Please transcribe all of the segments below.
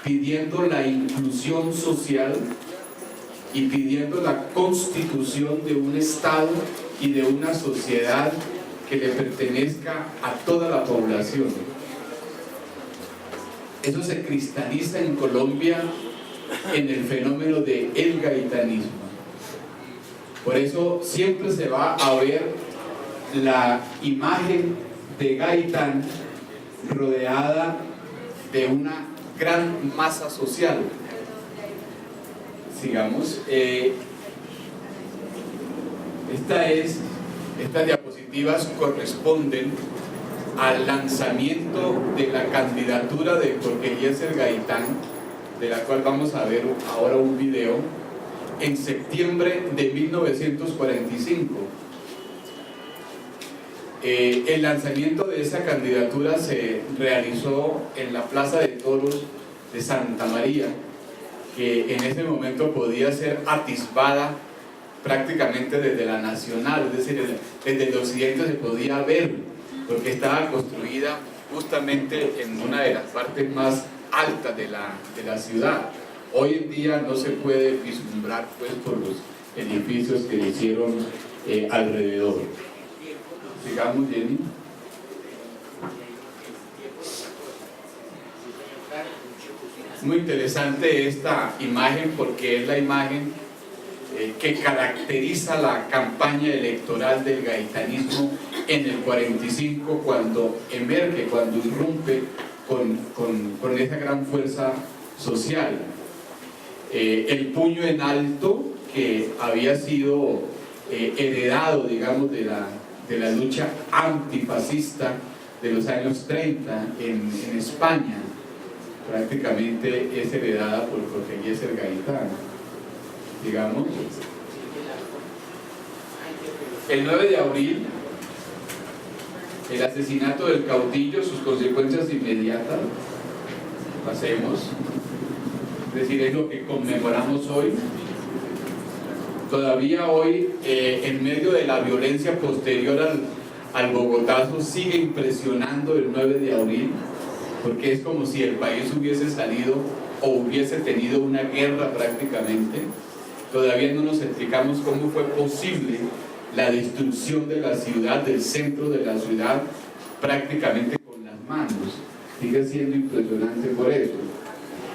pidiendo la inclusión social y pidiendo la constitución de un Estado y de una sociedad que le pertenezca a toda la población. Eso se cristaliza en Colombia en el fenómeno del gaitanismo. Por eso siempre se va a ver la imagen de Gaitán rodeada de una gran masa social. Sigamos. Estas diapositivas corresponden al lanzamiento de la candidatura de Jorge Eliezer Gaitán, de la cual vamos a ver ahora un video, en septiembre de 1945. El lanzamiento de esa candidatura se realizó en la Plaza de Toros de Santa María, que en ese momento podía ser atisbada prácticamente desde la Nacional, es decir, desde el occidente se podía ver, porque estaba construida justamente en una de las partes más altas de la ciudad. Hoy en día no se puede vislumbrar pues por los edificios que hicieron alrededor. Sigamos, Jenny. Muy interesante esta imagen porque es la imagen que caracteriza la campaña electoral del gaitanismo en el 45, cuando emerge, cuando irrumpe con esa gran fuerza social. El puño en alto, que había sido heredado, digamos, de la lucha antifascista de los años 30 en España, prácticamente es heredada por Jorge Eliezer Gaitán. Digamos, el 9 de abril, el asesinato del caudillo, sus consecuencias inmediatas, pasemos, es decir, es lo que conmemoramos hoy. Todavía hoy, en medio de la violencia posterior al Bogotazo, sigue impresionando el 9 de abril, porque es como si el país hubiese salido o hubiese tenido una guerra prácticamente. Todavía no nos explicamos cómo fue posible la destrucción de la ciudad, del centro de la ciudad, prácticamente con las manos. Sigue siendo impresionante por eso.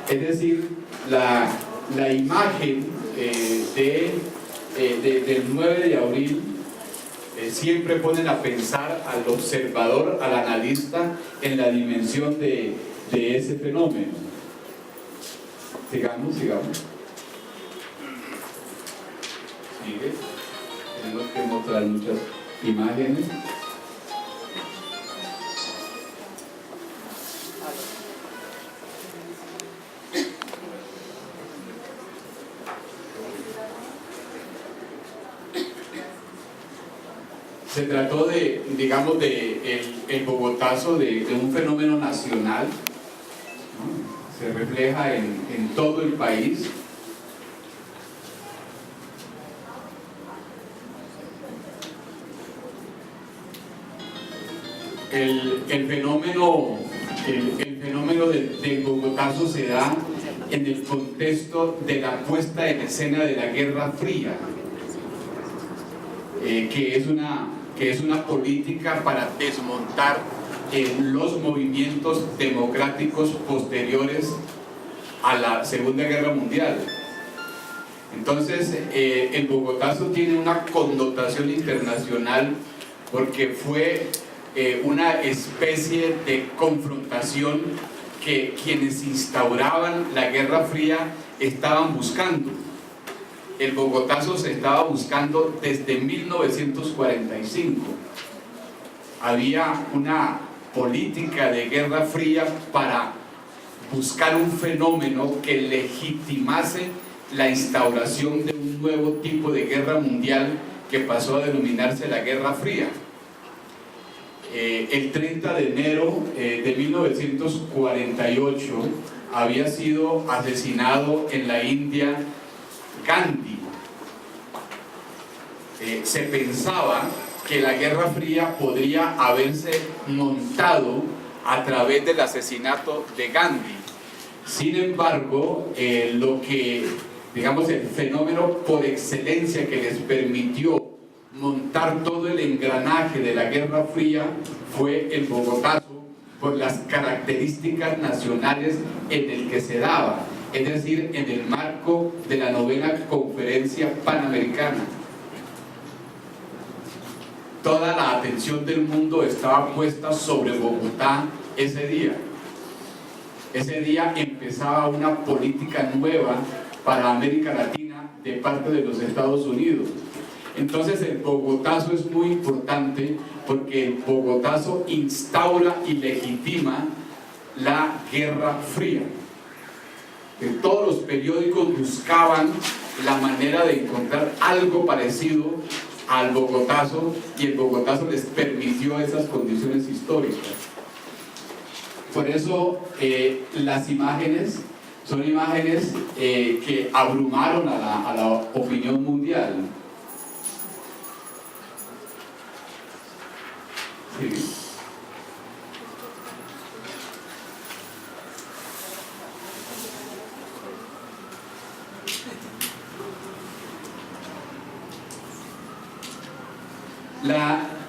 Es decir, la imagen del 9 de abril siempre ponen a pensar al observador, al analista, en la dimensión de ese fenómeno. Sigamos. Sigue. Tenemos que mostrar muchas imágenes. Se trató digamos, el Bogotazo de un fenómeno nacional, ¿no? Se refleja en todo el país. El fenómeno del Bogotazo se da en el contexto de la puesta en escena de la Guerra Fría, que es una política para desmontar los movimientos democráticos posteriores a la Segunda Guerra Mundial. Entonces, el Bogotazo tiene una connotación internacional porque fue una especie de confrontación que quienes instauraban la Guerra Fría estaban buscando. El Bogotazo se estaba buscando desde 1945. Había una política de Guerra Fría para buscar un fenómeno que legitimase la instauración de un nuevo tipo de guerra mundial que pasó a denominarse la Guerra Fría. El 30 de enero de 1948 había sido asesinado en la India Gandhi. Se pensaba que la Guerra Fría podría haberse montado a través del asesinato de Gandhi. Sin embargo, lo que, digamos, el fenómeno por excelencia que les permitió montar todo el engranaje de la Guerra Fría fue el Bogotazo, por las características nacionales en el que se daba, es decir, en el marco de la novena Conferencia Panamericana. Toda la atención del mundo estaba puesta sobre Bogotá ese día. Ese día empezaba una política nueva para América Latina de parte de los Estados Unidos. Entonces el Bogotazo es muy importante porque el Bogotazo instaura y legitima la Guerra Fría. Todos los periódicos buscaban la manera de encontrar algo parecido al Bogotazo, y el Bogotazo les permitió esas condiciones históricas. Por eso las imágenes son imágenes que abrumaron a la opinión mundial. Sí.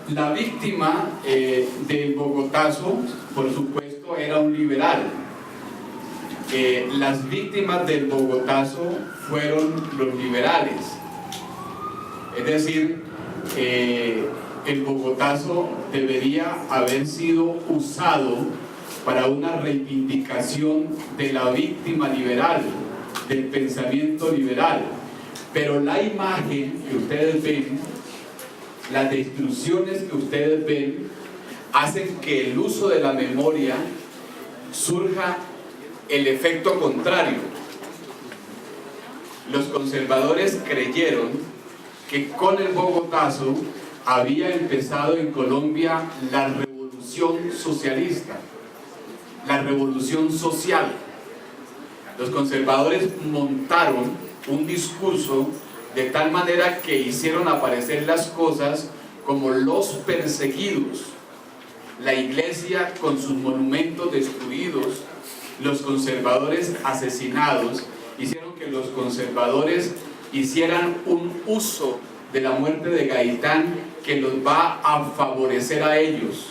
La víctima del Bogotazo, por supuesto, era un liberal. Las víctimas del Bogotazo fueron los liberales. Es decir, el Bogotazo debería haber sido usado para una reivindicación de la víctima liberal, del pensamiento liberal. Pero la imagen que ustedes ven, las destrucciones que ustedes ven, hacen que el uso de la memoria surja el efecto contrario. Los conservadores creyeron que con el Bogotazo había empezado en Colombia la revolución socialista, la revolución social. Los conservadores montaron un discurso de tal manera que hicieron aparecer las cosas como los perseguidos, la iglesia con sus monumentos destruidos, los conservadores asesinados. Hicieron que los conservadores hicieran un uso de la muerte de Gaitán que los va a favorecer a ellos.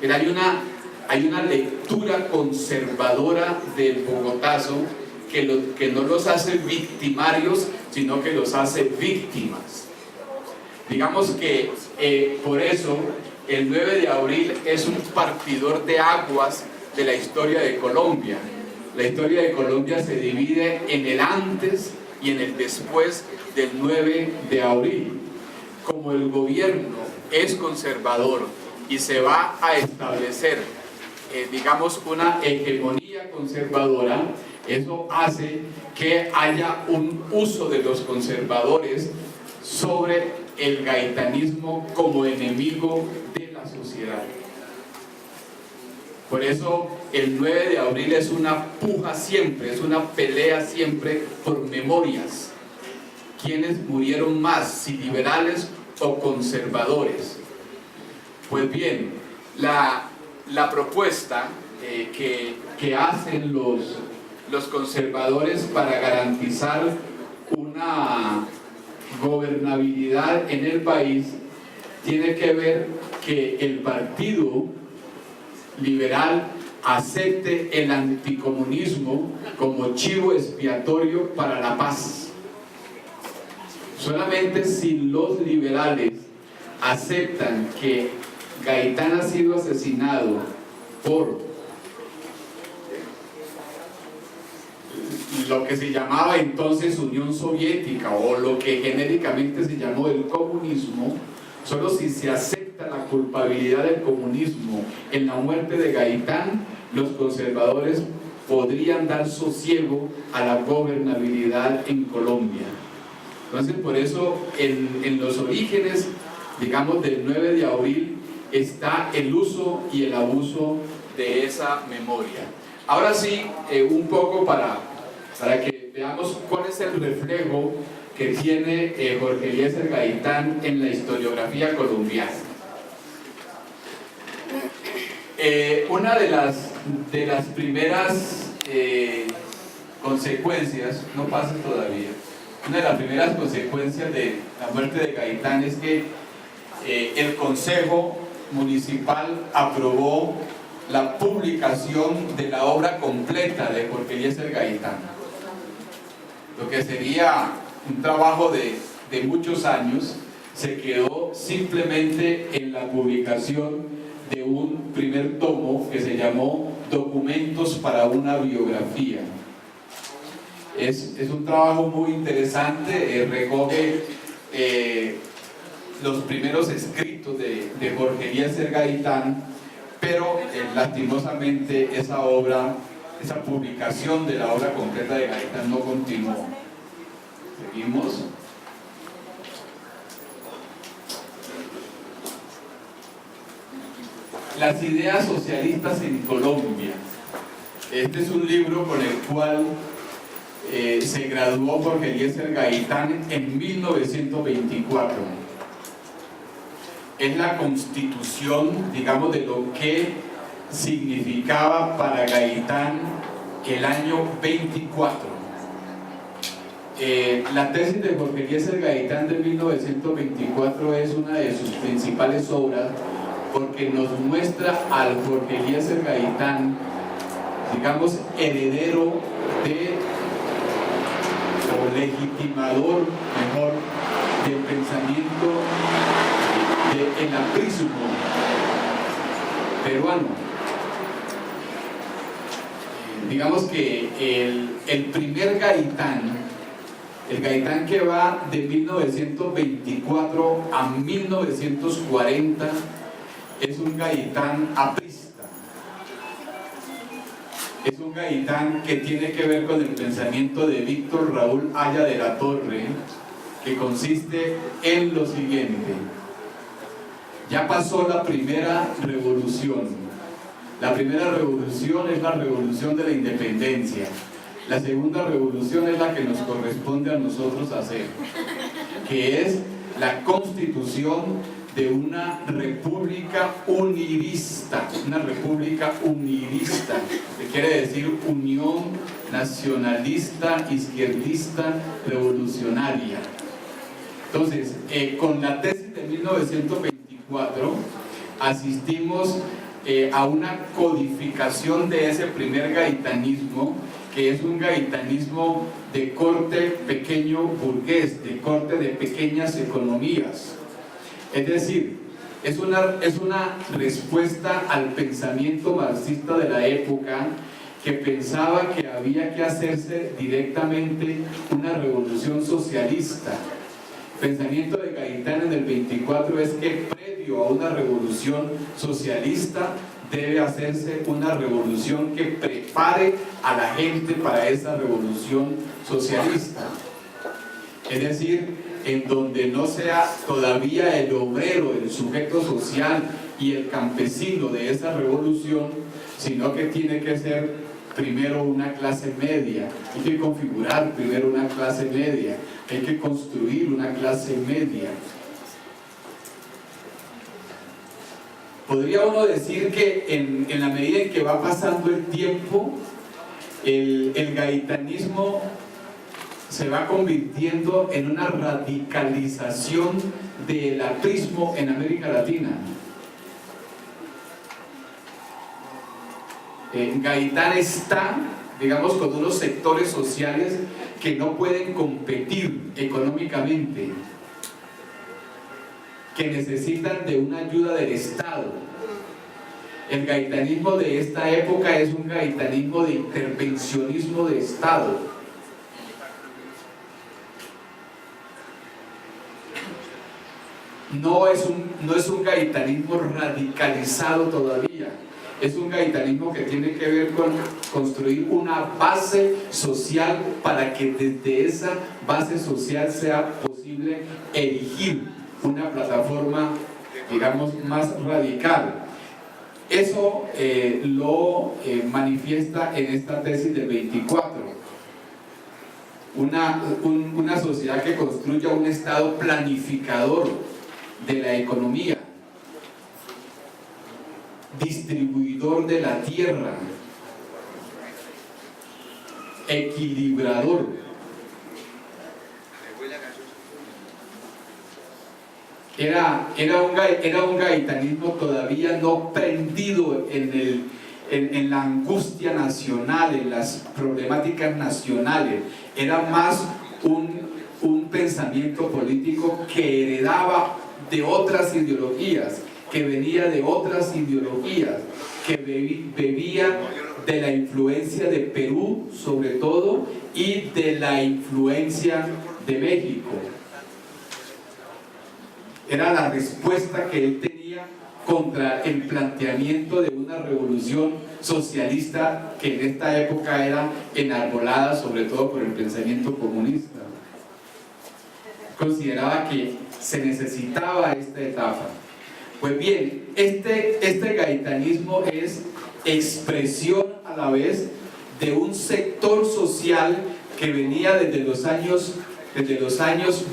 Pero hay una lectura conservadora del Bogotazo que no los hace victimarios, sino que los hace víctimas. Digamos que por eso el 9 de abril es un partidor de aguas de la historia de Colombia. La historia de Colombia se divide en el antes y en el después del 9 de abril. Como el gobierno es conservador y se va a establecer, digamos, una hegemonía conservadora, eso hace que haya un uso de los conservadores sobre el gaitanismo como enemigo de la sociedad. Por eso el 9 de abril es una puja siempre, es una pelea siempre por memorias. ¿Quiénes murieron más, si liberales o conservadores? Pues bien, la propuesta que hacen los conservadores para garantizar una gobernabilidad en el país tiene que ver que el partido liberal acepte el anticomunismo como chivo expiatorio para la paz. Solamente si los liberales aceptan que Gaitán ha sido asesinado por lo que se llamaba entonces Unión Soviética, o lo que genéricamente se llamó el comunismo, solo si se acepta la culpabilidad del comunismo en la muerte de Gaitán, los conservadores podrían dar sosiego a la gobernabilidad en Colombia. Entonces, por eso en los orígenes, digamos, del 9 de abril está el uso y el abuso de esa memoria. Ahora sí, un poco para que veamos cuál es el reflejo que tiene Jorge Eliezer Gaitán en la historiografía colombiana. Una de las primeras consecuencias, no pasa todavía, una de las primeras consecuencias de la muerte de Gaitán es que el Consejo Municipal aprobó la publicación de la obra completa de Jorge Eliezer Gaitán, lo que sería un trabajo de muchos años. Se quedó simplemente en la publicación de un primer tomo que se llamó Documentos para una biografía. Es un trabajo muy interesante, recoge los primeros escritos de Jorge Eliezer Gaitán, pero lastimosamente esa publicación de la obra completa de Gaitán no continuó. Seguimos. Las ideas socialistas en Colombia. Este es un libro con el cual se graduó Jorge Eliezer Gaitán en 1924. Es la constitución, digamos, de lo que significaba para Gaitán el año 24. La tesis de Jorge Eliezer Gaitán de 1924 es una de sus principales obras, porque nos muestra al Jorge Eliezer Gaitán, digamos, heredero o legitimador, mejor, del pensamiento del aprismo peruano. Digamos que el primer Gaitán, el Gaitán que va de 1924 a 1940, es un Gaitán aprista. Es un Gaitán que tiene que ver con el pensamiento de Víctor Raúl Haya de la Torre, que consiste en lo siguiente: ya pasó la primera revolución. La primera revolución es la revolución de la independencia. La segunda revolución es la que nos corresponde a nosotros hacer, que es la constitución de una república unirista, que quiere decir unión nacionalista, izquierdista, revolucionaria. Entonces, con la tesis de 1924 asistimos a una codificación de ese primer gaitanismo, que es un gaitanismo de corte pequeño burgués, de corte de pequeñas economías. Es decir, es una respuesta al pensamiento marxista de la época, que pensaba que había que hacerse directamente una revolución socialista. El pensamiento de Gaitán en el 24 es que previo a una revolución socialista debe hacerse una revolución que prepare a la gente para esa revolución socialista. Es decir, en donde no sea todavía el obrero, el sujeto social y el campesino de esa revolución, sino que tiene que ser primero una clase media. Hay que configurar primero una clase media, hay que construir una clase media. Podría uno decir que en la medida en que va pasando el tiempo, el gaitanismo se va convirtiendo en una radicalización del aprismo en América Latina. Gaitán está, digamos, con unos sectores sociales que no pueden competir económicamente, que necesitan de una ayuda del Estado. El gaitanismo de esta época es un gaitanismo de intervencionismo de Estado. No es un gaitanismo radicalizado todavía. Es un gaitanismo que tiene que ver con construir una base social para que desde esa base social sea posible erigir una plataforma, digamos, más radical. Eso lo manifiesta en esta tesis del 24. Una sociedad que construya un Estado planificador de la economía, distribuidor de la tierra, equilibrador. Era un gaitanismo todavía no prendido en la angustia nacional, en las problemáticas nacionales. Era más un pensamiento político que heredaba de otras ideologías, que venía de otras ideologías, que bebía de la influencia de Perú sobre todo y de la influencia de México. Era la respuesta que él tenía contra el planteamiento de una revolución socialista que en esta época era enarbolada sobre todo por el pensamiento comunista. Consideraba que se necesitaba esta etapa. Pues bien, este gaitanismo es expresión a la vez de un sector social que venía desde los años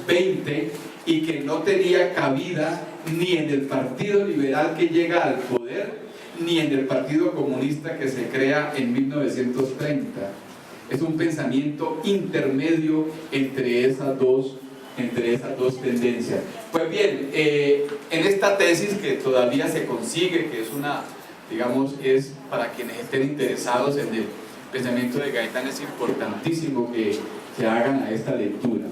20 y que no tenía cabida ni en el Partido Liberal que llega al poder, ni en el Partido Comunista que se crea en 1930. Es un pensamiento intermedio entre esas dos tendencias. Pues bien, en esta tesis que todavía se consigue, que es una, digamos, es para quienes estén interesados en el pensamiento de Gaitán, es importantísimo que se hagan a esta lectura.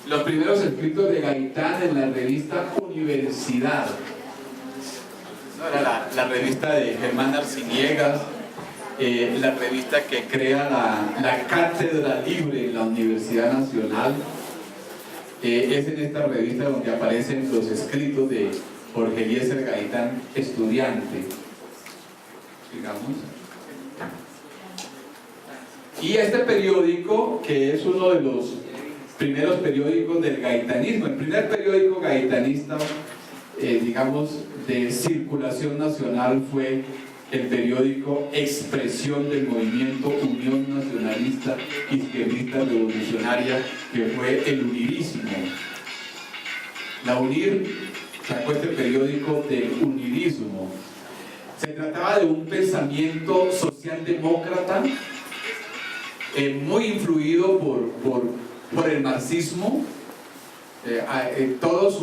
Los primeros escritos de Gaitán en la revista Universidad. Era la revista de Germán Arciniegas, la revista que crea la Cátedra Libre en la Universidad Nacional. Es en esta revista donde aparecen los escritos de Jorge Eliezer Gaitán, estudiante, digamos. Y este periódico, que es uno de los primeros periódicos del gaitanismo, el primer periódico gaitanista, digamos, de circulación nacional fue el periódico Expresión del Movimiento Unión Nacionalista Izquierdista Revolucionaria, que fue el Unirísimo. La UNIR sacó este periódico del unirismo. Se trataba de un pensamiento socialdemócrata muy influido por el marxismo. Todos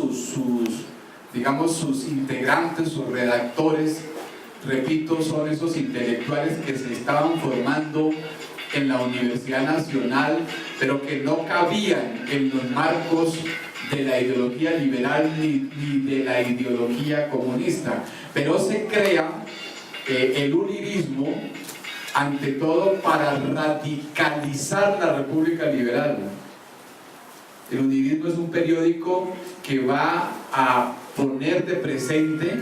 sus integrantes, sus redactores, repito, son esos intelectuales que se estaban formando en la Universidad Nacional, pero que no cabían en los marcos de la ideología liberal ni de la ideología comunista. Pero se crea el unirismo ante todo para radicalizar la República Liberal. El unirismo es un periódico que va a poner de presente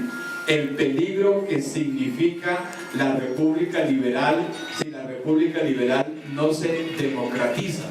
el peligro que significa la República Liberal si la República Liberal no se democratiza.